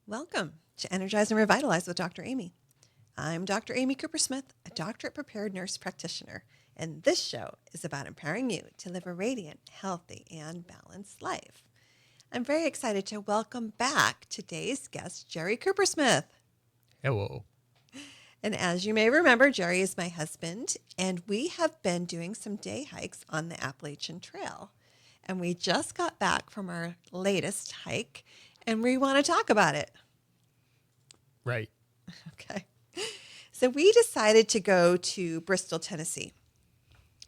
Welcome to Energize and Revitalize with Dr. Amy. I'm Dr. Amy Cooper Smith, a doctorate prepared nurse practitioner, and this show is about empowering you to live a radiant, healthy, and balanced life. I'm very excited to welcome back today's guest, Jerry Cooper Smith. Hello. And as you may remember, Jerry is my husband, and we have been doing some day hikes on the Appalachian Trail. And we just got back from our latest hike, and we want to talk about it. Right. Okay. So we decided to go to Bristol, Tennessee.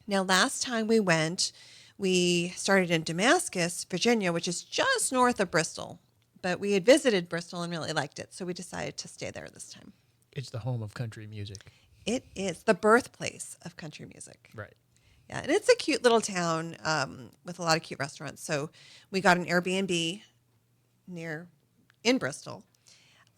Now, last time we went, we started in Damascus, Virginia, which is just north of Bristol. But we had visited Bristol and really liked it, so we decided to stay there this time. It's the home of country music. It is the birthplace of country music. Right. Yeah, and it's a cute little town with a lot of cute restaurants. So we got an Airbnb in Bristol.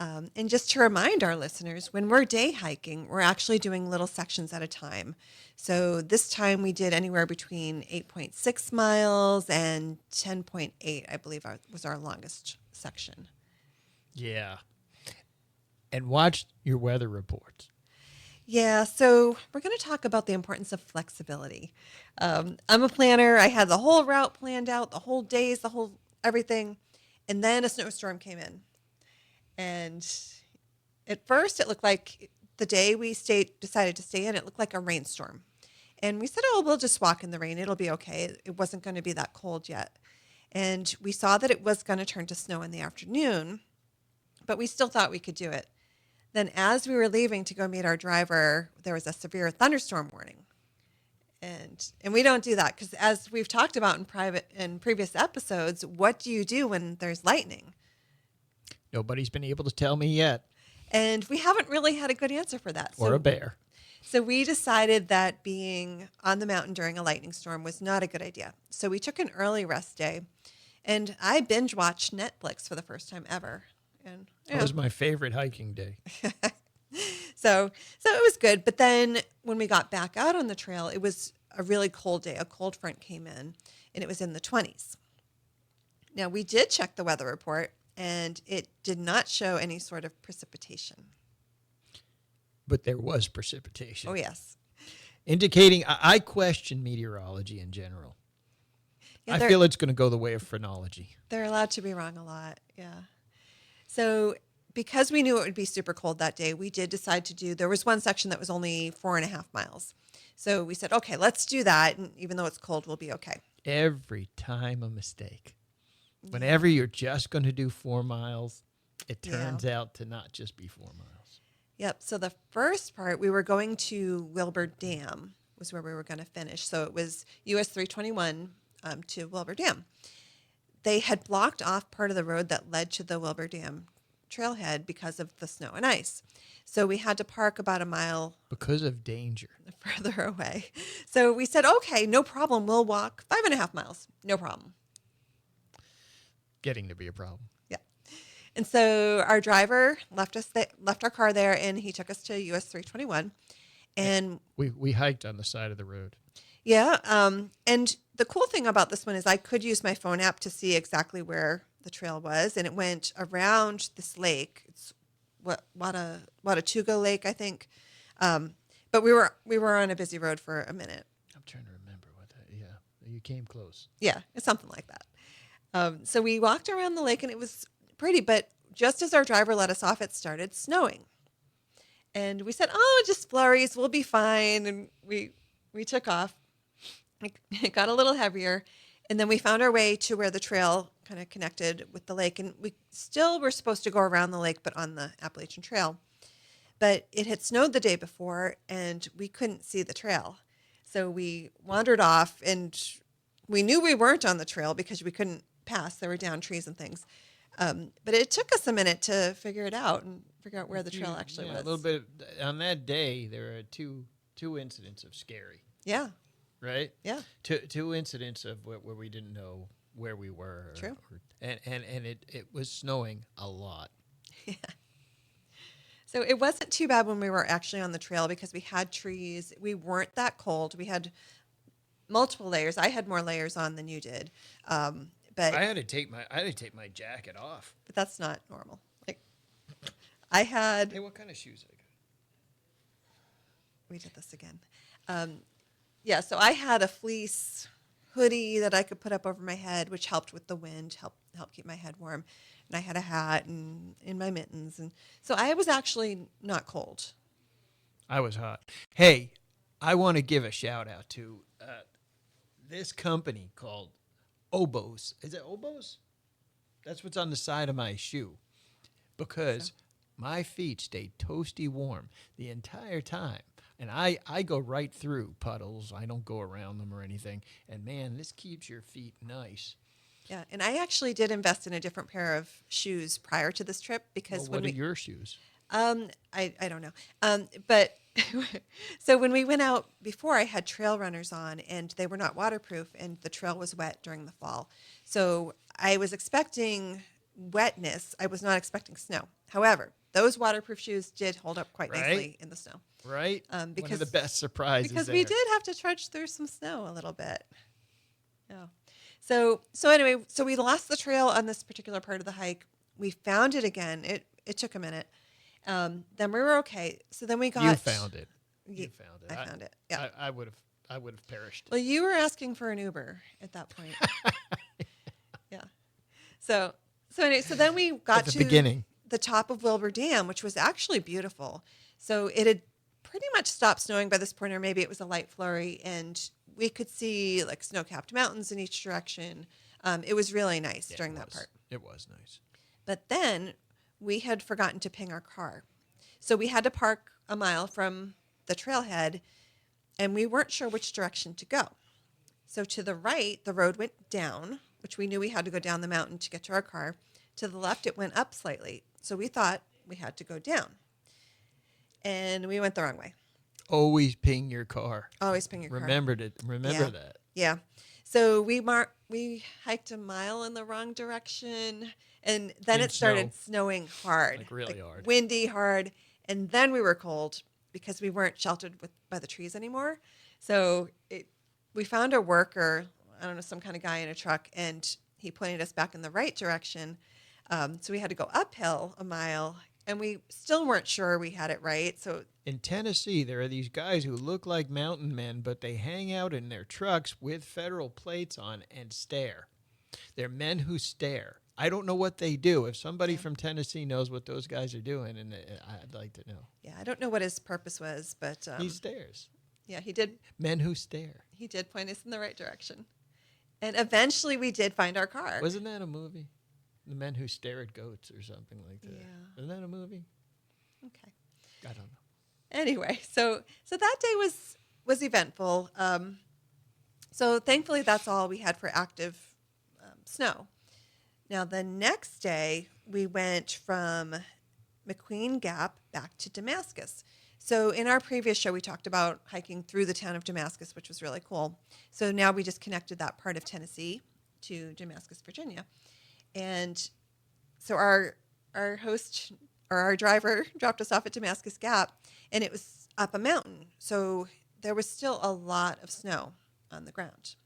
And just to remind our listeners, when we're day hiking, we're actually doing little sections at a time. So this time we did anywhere between 8.6 miles and 10.8, I believe was our longest section. Yeah. And watch your weather reports. Yeah, so we're going to talk about the importance of flexibility. I'm a planner. I had the whole route planned out, the whole days, the whole everything. And then a snowstorm came in. And at first it looked like the day we decided to stay in, it looked like a rainstorm. And we said, oh, we'll just walk in the rain. It'll be okay. It wasn't going to be that cold yet. And we saw that it was going to turn to snow in the afternoon, but we still thought we could do it. Then as we were leaving to go meet our driver, there was a severe thunderstorm warning. And we don't do that because as we've talked about in previous episodes, what do you do when there's lightning? Nobody's been able to tell me yet. And we haven't really had a good answer for that. Or a bear. So we decided that being on the mountain during a lightning storm was not a good idea. So we took an early rest day, and I binge watched Netflix for the first time ever. And That was my favorite hiking day. So it was good. But then when we got back out on the trail, it was a really cold day. A cold front came in, and it was in the 20s. Now, we did check the weather report, and it did not show any sort of precipitation. But there was precipitation. Oh, yes. Indicating I question meteorology in general. Yeah, I feel it's going to go the way of phrenology. They're allowed to be wrong a lot, yeah. So because we knew it would be super cold that day, we did decide there was one section that was only 4.5 miles. So we said, okay, let's do that. And even though it's cold, we'll be okay. Every time a mistake. Whenever you're just going to do 4 miles, it turns out to not just be 4 miles. Yep. So the first part, we were going to Wilbur Dam was where we were going to finish. So it was US 321 to Wilbur Dam. They had blocked off part of the road that led to the Wilbur Dam trailhead because of the snow and ice. So we had to park about a mile. Because of danger. Further away. So we said, okay, no problem. We'll walk 5.5 miles. No problem. Getting to be a problem. Yeah. And so our driver left our car there, and he took us to US 321. And we hiked on the side of the road. Yeah. And the cool thing about this one is I could use my phone app to see exactly where the trail was, and it went around this lake. It's Watatuga Lake, I think. But we were on a busy road for a minute. I'm trying to remember what that. Yeah, you came close. Yeah, it's something like that. So we walked around the lake, and it was pretty. But just as our driver let us off, it started snowing, and we said, "Oh, just flurries. We'll be fine." And we took off. It got a little heavier, and then we found our way to where the trail kind of connected with the lake, and we still were supposed to go around the lake, but on the Appalachian Trail. But it had snowed the day before, and we couldn't see the trail. So we wandered off, and we knew we weren't on the trail because we couldn't pass. There were down trees and things. But it took us a minute to figure it out and figure out where the trail actually was. A little bit. On that day, there were two incidents of scary. Yeah. Right? Yeah. Two incidents of where we didn't know where we were. True. And it was snowing a lot. Yeah. So it wasn't too bad when we were actually on the trail because we had trees. We weren't that cold. We had multiple layers. I had more layers on than you did. But I had to take my jacket off. But that's not normal. Like I had, Hey, what kind of shoes I got? we did this again. Yeah, so I had a fleece hoodie that I could put up over my head, which helped with the wind, help keep my head warm. And I had a hat and in my mittens, and so I was actually not cold. I was hot. Hey, I want to give a shout out to this company called Oboes. Is it Oboes? That's what's on the side of my shoe. Because my feet stayed toasty warm the entire time. And I go right through puddles. I don't go around them or anything. And man, this keeps your feet nice. Yeah, and I actually did invest in a different pair of shoes prior to this trip because Well, when what are we your shoes? I don't know. But so when we went out before, I had trail runners on, and they were not waterproof, and the trail was wet during the fall. So I was expecting wetness. I was not expecting snow. However, those waterproof shoes did hold up quite Right? nicely in the snow. Right? One of Because the best surprises because there. we did have to trudge through some snow a little bit. Yeah. So anyway, so we lost the trail on this particular part of the hike. We found it again. It took a minute. Then we were okay. So then we got. You found it. Ye- You found it. I found it. Yeah. I would have perished. Well, you were asking for an Uber at that point. Yeah. So anyway, so then we got At the to beginning. the top of Wilbur Dam, which was actually beautiful. So it had pretty much stopped snowing by this point, or maybe it was a light flurry, and we could see like snow-capped mountains in each direction. It was really nice Yeah, during it that was. part. It was nice. But then we had forgotten to ping our car. So we had to park a mile from the trailhead, and we weren't sure which direction to go. So to the right, the road went down, which we knew we had to go down the mountain to get to our car. To the left, it went up slightly. So we thought we had to go down. And we went the wrong way. Always ping your car. Always ping your car. Remember that. Yeah. So we hiked a mile in the wrong direction, and then In it started snow. snowing hard, Like really hard. windy hard, and then we were cold because we weren't sheltered by the trees anymore. So we found a worker, I don't know, some kind of guy in a truck, and he pointed us back in the right direction. So we had to go uphill a mile, and we still weren't sure we had it right. So In Tennessee, there are these guys who look like mountain men, but they hang out in their trucks with federal plates on and stare. They're men who stare. I don't know what they do. If somebody from Tennessee knows what those guys are doing, and I'd like to know. yeah, I don't know what his purpose was, but He stares. yeah, he did. Men who stare. He did point us in the right direction. And eventually we did find our car. Wasn't that a movie? The Men Who Stare at Goats or something like that. Yeah. Isn't that a movie? Okay. I don't know. Anyway, so that day was eventful. So thankfully that's all we had for active snow. Now the next day we went from McQueen Gap back to Damascus. So in our previous show we talked about hiking through the town of Damascus, which was really cool. So now we just connected that part of Tennessee to Damascus, Virginia. And so our host or our driver dropped us off at Damascus Gap, and it was up a mountain. So there was still a lot of snow on the ground.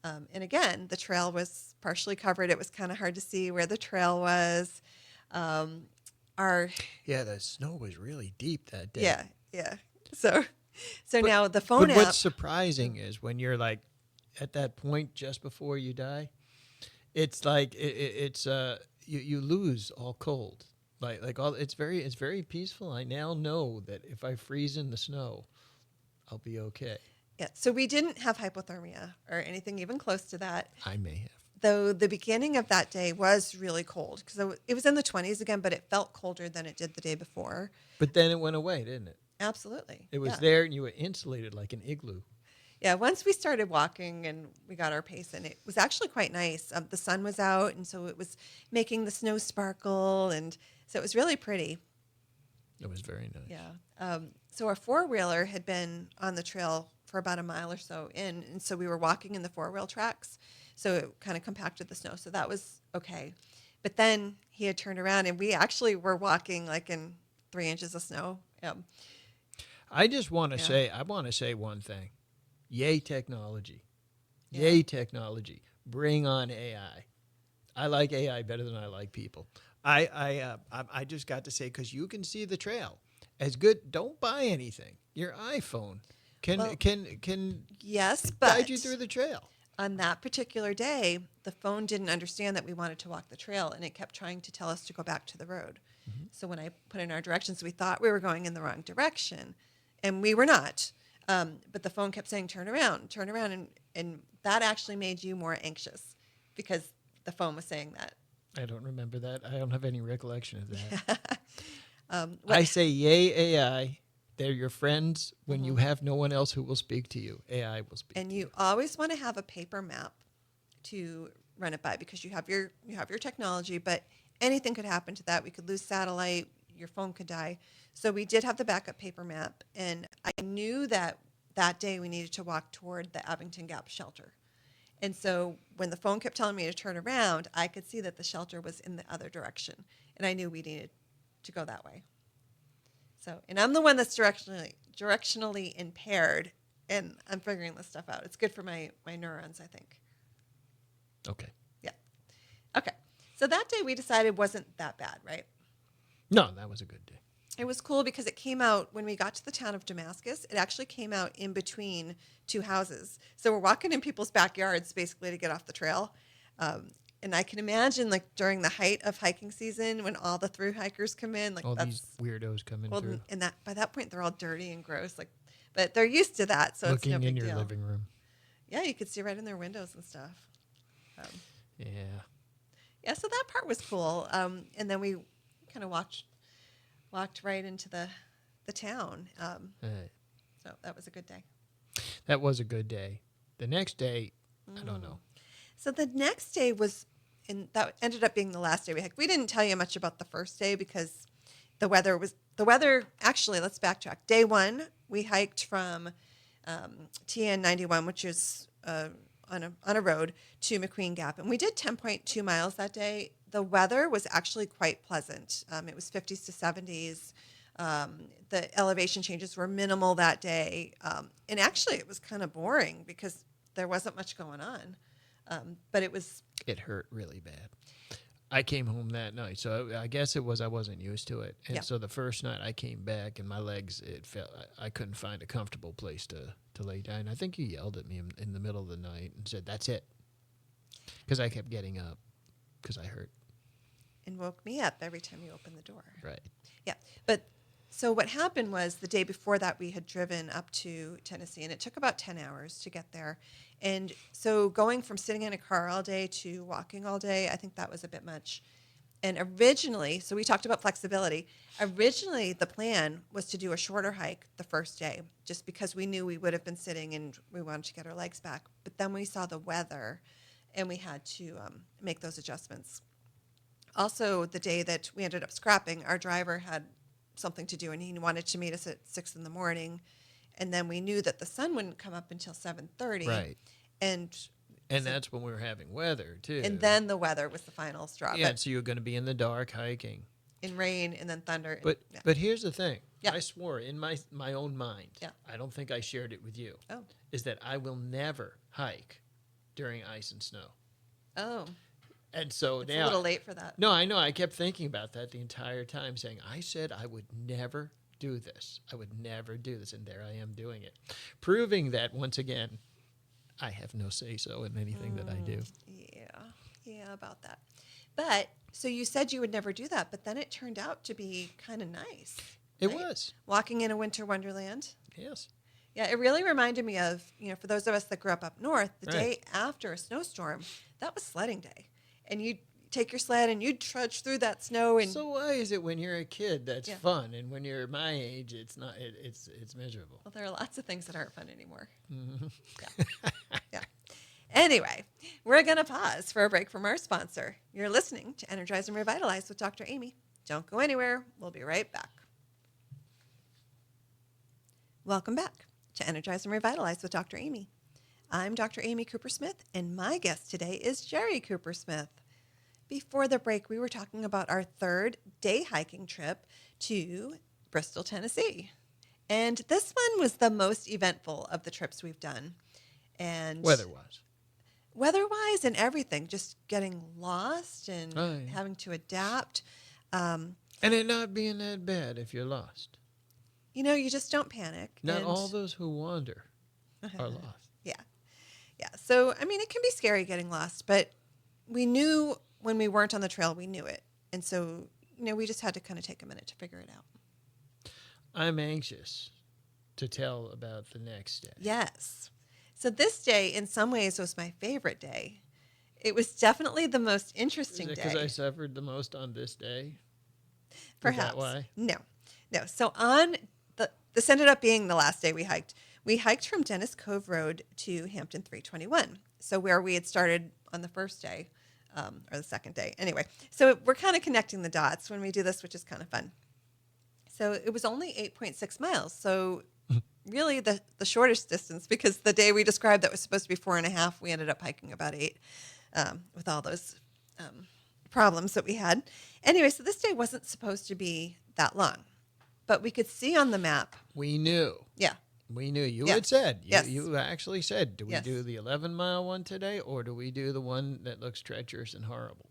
And again, the trail was partially covered. It was kind of hard to see where the trail was. Yeah, the snow was really deep that day. Yeah. So now the phone But app. what's surprising is when you're like at that point just before you die, it's like you lose all cold. Like all it's very peaceful. I now know that if I freeze in the snow, I'll be okay. Yeah, so we didn't have hypothermia or anything even close to that. I may have. Though the beginning of that day was really cold because it was in the 20s again, but it felt colder than it did the day before. But then it went away, didn't it? Absolutely. It was yeah. there and you were insulated like an igloo. Yeah, once we started walking and we got our pace in, it was actually quite nice. The sun was out, and so it was making the snow sparkle, and so it was really pretty. It was very nice. Yeah. So our four-wheeler had been on the trail for about a mile or so in, and so we were walking in the four-wheel tracks, so it kind of compacted the snow, so that was okay. But then he had turned around, and we actually were walking like in 3 inches of snow. I just want to say one thing. Yay technology. Yay technology. Bring on AI. I like AI better than I like people. I just got to say, because you can see the trail as good. Don't buy anything. Your iPhone Well, can yes, guide you but through the trail. on that particular day, the phone didn't understand that we wanted to walk the trail, and it kept trying to tell us to go back to the road. So when I put in our directions, we thought we were going in the wrong direction, and we were not. But the phone kept saying, turn around. And that actually made you more anxious because the phone was saying that. I don't remember that. I don't have any recollection of that. What, I say, yay, AI. They're your friends when you have no one else who will speak to you. AI will speak and to you always want to have a paper map to run it by because you have your technology, but anything could happen to that. We could lose satellite, your phone could die. So we did have the backup paper map, and I knew that that day we needed to walk toward the Abington Gap shelter. And so when the phone kept telling me to turn around, I could see that the shelter was in the other direction, and I knew we needed to go that way. So, and I'm the one that's directionally impaired, and I'm figuring this stuff out. It's good for my neurons, I think. Okay. Yeah. Okay. So that day we decided wasn't that bad, right? No, that was a good day. It was cool because it came out when we got to the town of Damascus. It actually came out in between two houses. So we're walking in people's backyards basically to get off the trail. And I can imagine like during the height of hiking season when all the through hikers come in, like All that's these weirdos coming well, through, and that by that point they're all dirty and gross, like, but they're used to that, so it's no looking in big your deal. living room. Yeah, you could see right in their windows and stuff. Um, Yeah. yeah, so that part was cool. And then we kind of walked right into the town. So that was a good day. That was a good day. The next day, I don't know. So the next day was, and that ended up being the last day we hiked. We didn't tell you much about the first day because the weather, actually, let's backtrack. Day one, we hiked from TN 91, which is on a road, to McQueen Gap. And we did 10.2 miles that day. The weather was actually quite pleasant. It was 50s to 70s. The elevation changes were minimal that day. And actually, it was kind of boring because there wasn't much going on. But it was... It hurt really bad. I came home that night, so I guess it was I wasn't used to it. And so the first night I came back and my legs, it felt I couldn't find a comfortable place to lay down. I think you yelled at me in the middle of the night and said, "That's it," because I kept getting up because I hurt. And woke me up every time you opened the door. Right. Yeah. But so what happened was the day before that we had driven up to Tennessee, and it took about 10 hours to get there. And so going from sitting in a car all day to walking all day, I think that was a bit much. And originally, so we talked about flexibility. Originally, the plan was to do a shorter hike the first day, just because we knew we would have been sitting and we wanted to get our legs back. But then we saw the weather, and we had to make those adjustments. Also, the day that we ended up scrapping, our driver had something to do, and he wanted to meet us at 6 in the morning. And then we knew that the sun wouldn't come up until 7:30. Right. And that's when we were having weather, too. And then the weather was the final straw. Yeah, so you're going to be in the dark hiking. In rain and then thunder. But here's the thing. Yeah. I swore in my own mind, Yeah. I don't think I shared it with you, Oh. is that I will never hike during ice and snow. Oh. And so It's now... a little late for that. No, I know. I kept thinking about that the entire time, saying, I said I would never do this. I would never do this. And there I am doing it. Proving that, once again, I have no say-so in anything that I do. Yeah, about that. But, so you said you would never do that, but then it turned out to be kind of nice. It right? was. Walking in a winter wonderland. Yes. Yeah, it really reminded me of, for those of us that grew up north, the Right. day after a snowstorm, that was sledding day. And you'd take your sled and you'd trudge through that snow. And So why is it when you're a kid that's Yeah. fun, and when you're my age, it's not? It's miserable. well, there are lots of things that aren't fun anymore. Mm-hmm. Yeah. Anyway, we're going to pause for a break from our sponsor. You're listening to Energize and Revitalize with Dr. Amy. Don't go anywhere. We'll be right back. Welcome back to Energize and Revitalize with Dr. Amy. I'm Dr. Amy Cooper-Smith, and my guest today is Jerry Cooper-Smith. Before the break, we were talking about our third day hiking trip to Bristol, Tennessee. And this one was the most eventful of the trips we've done. And Weather-wise. weather-wise and everything, just getting lost and Oh, yeah. having to adapt. Um, And it not being that bad if you're lost. you just don't panic. Not and all those who wander are lost. Yeah. Yeah. So, I mean, it can be scary getting lost, but we knew when we weren't on the trail, we knew it. And so, we just had to kind of take a minute to figure it out. I'm anxious to tell about the next day. Yes. So this day, in some ways, was my favorite day. It was definitely the most interesting Is it day. because I suffered the most on this day? Perhaps. Is that why? No. So this ended up being the last day we hiked. We hiked from Dennis Cove Road to Hampton 321. So where we had started on the first day, or the second day. Anyway, so we're kind of connecting the dots when we do this, which is kind of fun. So it was only 8.6 miles. So really the shortest distance, because the day we described that was supposed to be 4.5, we ended up hiking about 8 with all those problems that we had. Anyway, so this day wasn't supposed to be that long, but we could see on the map. We knew. Yeah. We knew. You Yes. had said. Yes. You actually said, do we Yes. do the 11-mile one today, or do we do the one that looks treacherous and horrible?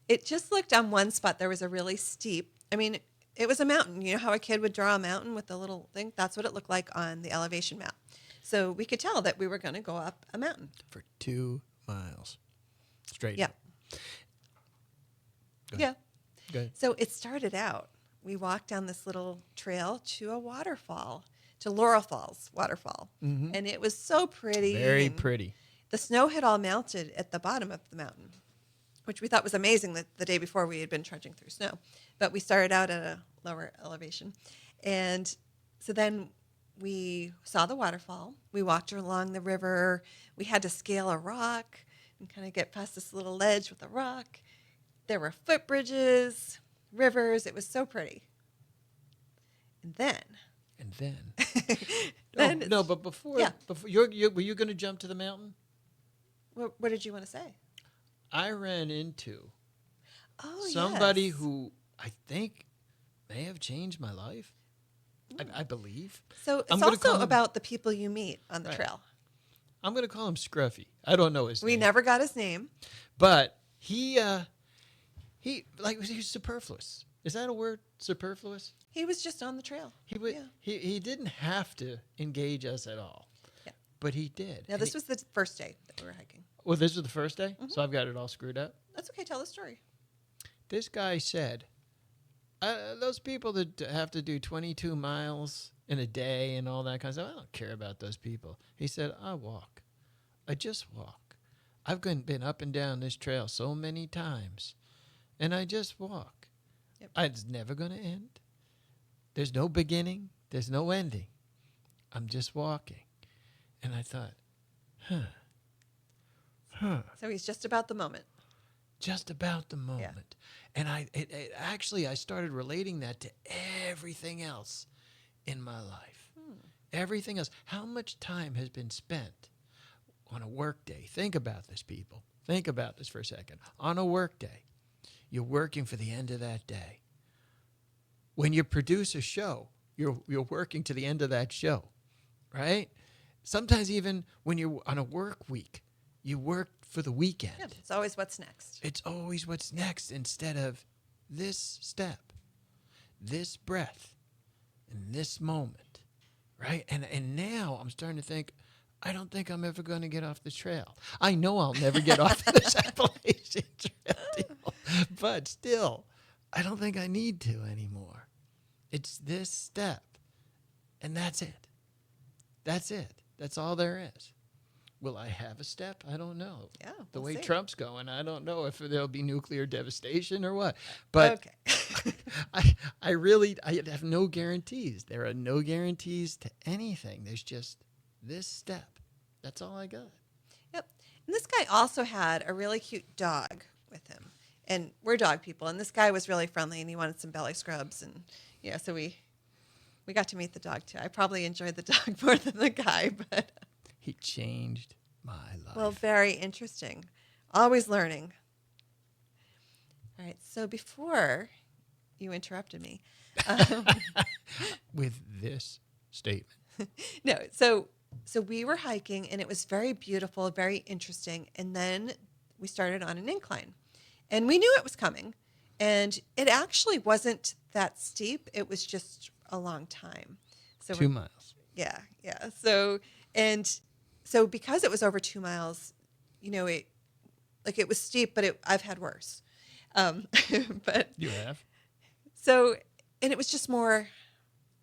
It just looked on one spot. There was a really steep, it was a mountain. You know how a kid would draw a mountain with a little thing? That's what it looked like on the elevation map. So we could tell that we were going to go up a mountain. For 2 miles. Straight. Yeah. Go Yeah. ahead. Go ahead. So it started out. We walked down this little trail to a waterfall, to Laurel Falls waterfall. Mm-hmm. And it was so pretty. Very and pretty. The snow had all melted at the bottom of the mountain, which we thought was amazing that the day before we had been trudging through snow. But we started out at a lower elevation. And so then we saw the waterfall. We walked along the river. We had to scale a rock and kind of get past this little ledge with a rock. There were footbridges, rivers. It was so pretty. And then... Oh, no, but before, Yeah. were you going to jump to the mountain? What did you want to say? I ran into Oh, somebody yes. who I think may have changed my life. I believe. So it's I'm gonna also call him- about the people you meet on the Right. trail. I'm going to call him Scruffy. I don't know his We name. never got his name. But he was superfluous. Is that a word? Superfluous? He was just on the trail. Yeah. He didn't have to engage us at all. Yeah. But he did. Now, And this was the first day that we were hiking. well, this was the first day, Mm-hmm. so I've got it all screwed up. That's okay. Tell the story. This guy said, those people that have to do 22 miles in a day and all that kind of stuff, I don't care about those people. He said, I walk. I just walk. I've been up and down this trail so many times, and I just walk. Yep. It's never going to end. There's no beginning. There's no ending. I'm just walking. And I thought, So he's just about the moment. just about the moment. And I started relating that to everything else in my life. Everything else. How much time has been spent on a work day? Think about this, people. Think about this for a second. On a work day, you're working for the end of that day. When you produce a show, you're working to the end of that show, right? Sometimes even when you're on a work week, you work for the weekend. Yeah, it's always what's next. It's always what's next instead of this step, this breath, and this moment, right? And now I'm starting to think, I don't think I'm ever going to get off the trail. I know I'll never get off this Appalachian Trail deal, but still, I don't think I need to anymore. It's this step, and that's it. That's it. That's all there is. Will I have a step? I don't know. Yeah, The we'll way see. Trump's going, I don't know if there'll be nuclear devastation or what. But Okay. I have no guarantees. There are no guarantees to anything. There's just this step. That's all I got. Yep. And this guy also had a really cute dog with him. And we're dog people. And this guy was really friendly, and he wanted some belly scrubs. And, so we got to meet the dog, too. I probably enjoyed the dog more than the guy, but... He changed my life. Well, very interesting. Always learning. All right. So before you interrupted me, with this statement. no. So so we were hiking and it was very beautiful, very interesting. And then we started on an incline and we knew it was coming. And it actually wasn't that steep. It was just a long time. So 2 miles. yeah, yeah. So because it was over 2 miles, it was steep, but I've had worse. But You have? so, and it was just more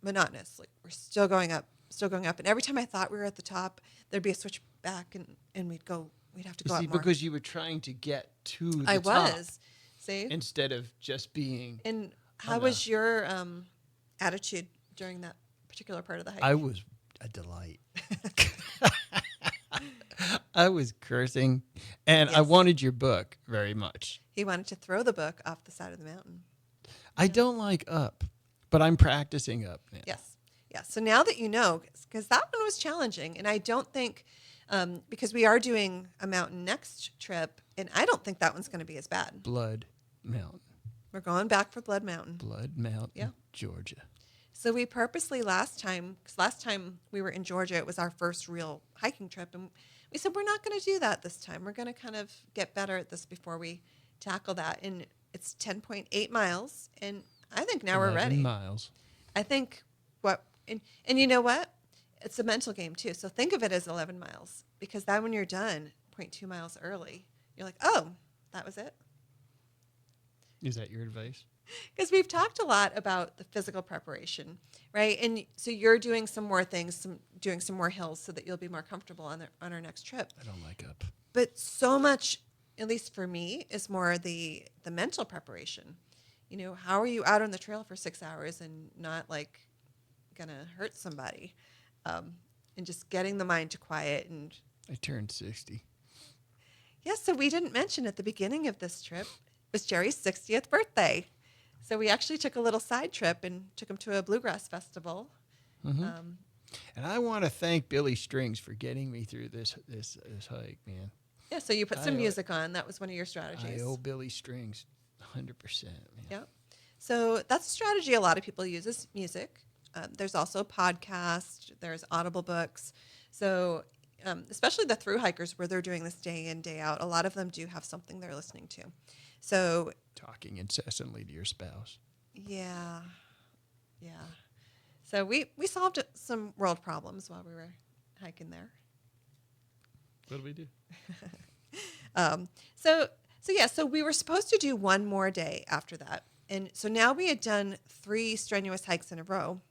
monotonous. Like we're still going up, still going up. And every time I thought we were at the top, there'd be a switch back and we'd have to go See, up more. because you were trying to get to the I top was. See? instead of just being. And how on was your attitude during that particular part of the hike? I was a delight. I was cursing, and I Yes. wanted your book very much. He wanted to throw the book off the side of the mountain. I don't like up, but I'm practicing up now. Yes. Yeah. So now that you know, because that one was challenging, and I don't think, because we are doing a mountain next trip, and I don't think that one's going to be as bad. Blood Mountain. We're going back for Blood Mountain. Blood Mountain, Yeah. Georgia. So we purposely last time we were in Georgia, it was our first real hiking trip, and we said we're not going to do that this time. We're going to kind of get better at this before we tackle that. And it's 10.8 miles, and I think now we're 11 ready. miles. I think and you know what? It's a mental game too. So think of it as 11 miles because then when you're done 0.2 miles early, you're like, oh, that was it. Is that your advice? Because we've talked a lot about the physical preparation, right? And so you're doing some more things, doing some more hills so that you'll be more comfortable on our next trip. I don't like up. But so much, at least for me, is more the mental preparation. How are you out on the trail for 6 hours and not like gonna hurt somebody, and just getting the mind to quiet and. I turned 60. Yeah, so we didn't mention at the beginning of this trip it was Jerry's 60th birthday. So we actually took a little side trip and took him to a bluegrass festival. Mm-hmm. And I want to thank Billy Strings for getting me through this hike, man. Yeah, so you put some music on. That was one of your strategies. I owe Billy Strings 100%. Man. Yeah. So that's a strategy a lot of people use is music. There's also podcasts. There's Audible books. So especially the thru hikers where they're doing this day in, day out, a lot of them do have something they're listening to. So Talking incessantly to your spouse. yeah. So we solved some world problems while we were hiking there. What do we do? So we were supposed to do one more day after that. And so now we had done 3 strenuous hikes in a row.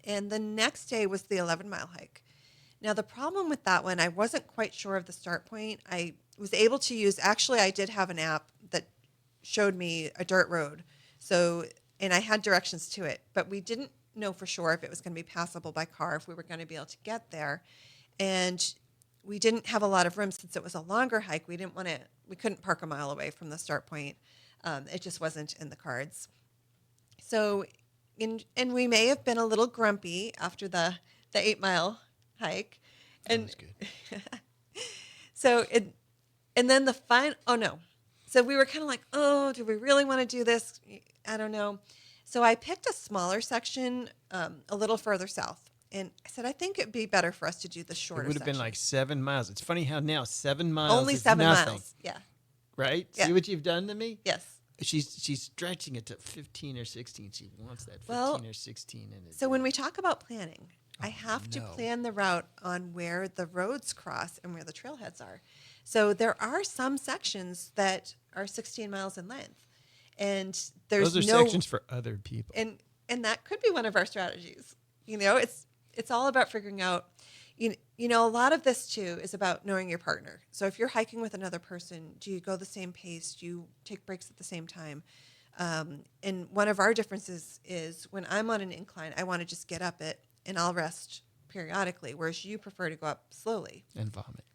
And the next day was the 11-mile hike. Now, the problem with that one, I wasn't quite sure of the start point. I was able to use, actually, I did have an app that showed me a dirt road. And I had directions to it, but we didn't know for sure if it was going to be passable by car, if we were going to be able to get there. And we didn't have a lot of room since it was a longer hike. We couldn't park a mile away from the start point. It just wasn't in the cards. So, and we may have been a little grumpy after the 8-mile hike. That was good. And then the final, oh no. So we were kind of like, oh, do we really want to do this? I don't know. So I picked a smaller section a little further south. And I said, I think it'd be better for us to do the shorter It would have section. been like 7 miles. It's funny how now 7 miles Only is 7 nothing, miles. Yeah. right? Yeah. See what you've done to me? Yes. She's stretching it to 15 or 16. She wants that 15 Well, or 16 in it. So when we talk about planning, I have to plan the route on where the roads cross and where the trailheads are. So there are some sections that are 16 miles in length. And there's those are sections for other people. And that could be one of our strategies. It's all about figuring out, a lot of this too is about knowing your partner. So if you're hiking with another person, do you go the same pace? Do you take breaks at the same time? And one of our differences is when I'm on an incline, I want to just get up it and I'll rest periodically, whereas you prefer to go up slowly. And vomit.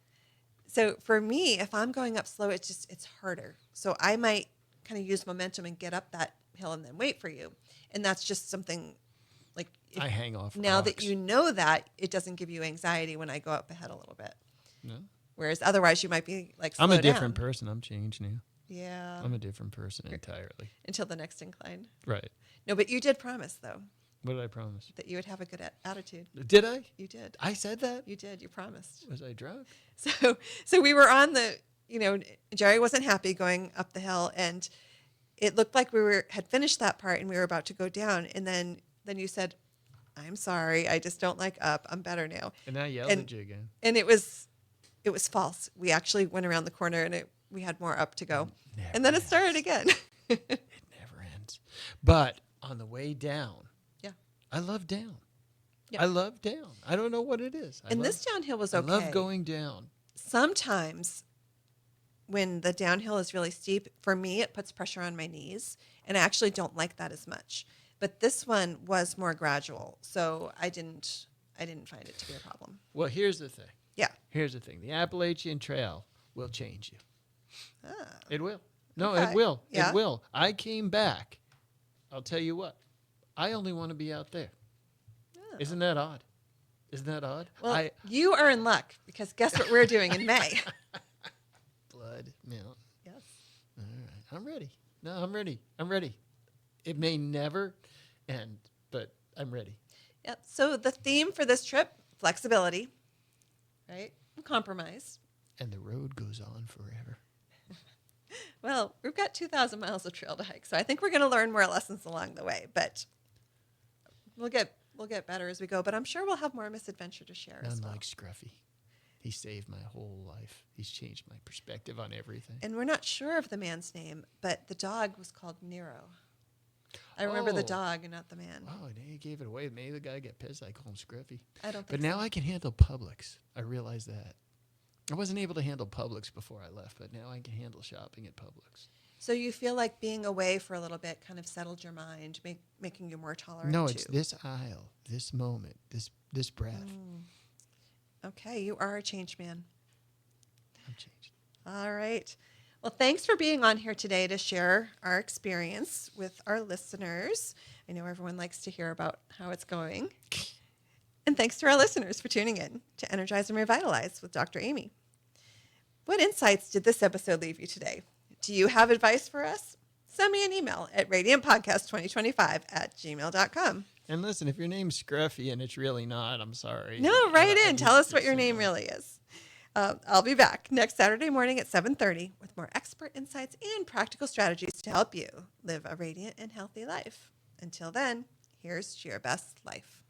So for me, if I'm going up slow, it's harder. So I might kind of use momentum and get up that hill and then wait for you. And that's just something like I hang off now rocks. that you know that, it doesn't give you anxiety when I go up ahead a little bit. No. Whereas otherwise you might be like, I'm slow a different down. person. I'm changed now. Yeah. I'm a different person entirely. Until the next incline. Right. No, but you did promise though. What did I promise? that you would have a good attitude. Did I? You did. I said that? You did. You promised. Was I drunk? So we were on the, Jerry wasn't happy going up the hill, and it looked like had finished that part and we were about to go down. And then you said, "I'm sorry. I just don't like up. I'm better now." And I yelled at you again. And it was false. We actually went around the corner and we had more up to go. Never And then it ends. started again. It never ends. But on the way down, Yeah. I love down. Yeah. I love down. I don't know what it is. This downhill was okay. I love going down. Sometimes when the downhill is really steep, for me, it puts pressure on my knees, and I actually don't like that as much. But this one was more gradual, so I didn't find it to be a problem. Well, here's the thing. Yeah. Here's the thing. The Appalachian Trail will change you. Ah. It will. No, Okay. it will. Yeah. It will. I came back. I'll tell you what. I only want to be out there. Oh. Isn't that odd? Isn't that odd? Well, you are in luck, because guess what we're doing in May? Blood Mountain. Yes. All right. I'm ready. No, I'm ready. I'm ready. It may never end, but I'm ready. Yep. So the theme for this trip, flexibility, right? Compromise. And the road goes on forever. Well, we've got 2,000 miles of trail to hike, so I think we're going to learn more lessons along the way, but we'll get better as we go, but I'm sure we'll have more misadventure to share as well. Unlike Scruffy. He saved my whole life. He's changed my perspective on everything. And we're not sure of the man's name, but the dog was called Nero. I remember the Oh. dog and not the man. Oh, now you gave it away. Maybe the guy got pissed. I call him Scruffy. I don't think But so. now I can handle Publix. I realize that. I wasn't able to handle Publix before I left, but now I can handle shopping at Publix. So you feel like being away for a little bit kind of settled your mind, making you more tolerant No, to. it's this aisle, this moment, this breath. Okay, you are a changed man. I'm changed. All right. Well, thanks for being on here today to share our experience with our listeners. I know everyone likes to hear about how it's going. And thanks to our listeners for tuning in to Energize and Revitalize with Dr. Amy. What insights did this episode leave you today? Do you have advice for us? Send me an email at radiantpodcast2025@gmail.com. And listen, if your name's Scruffy and it's really not, I'm sorry. No, write in. Tell us what your Just, name really is. I'll be back next Saturday morning at 7:30 with more expert insights and practical strategies to help you live a radiant and healthy life. Until then, here's to your best life.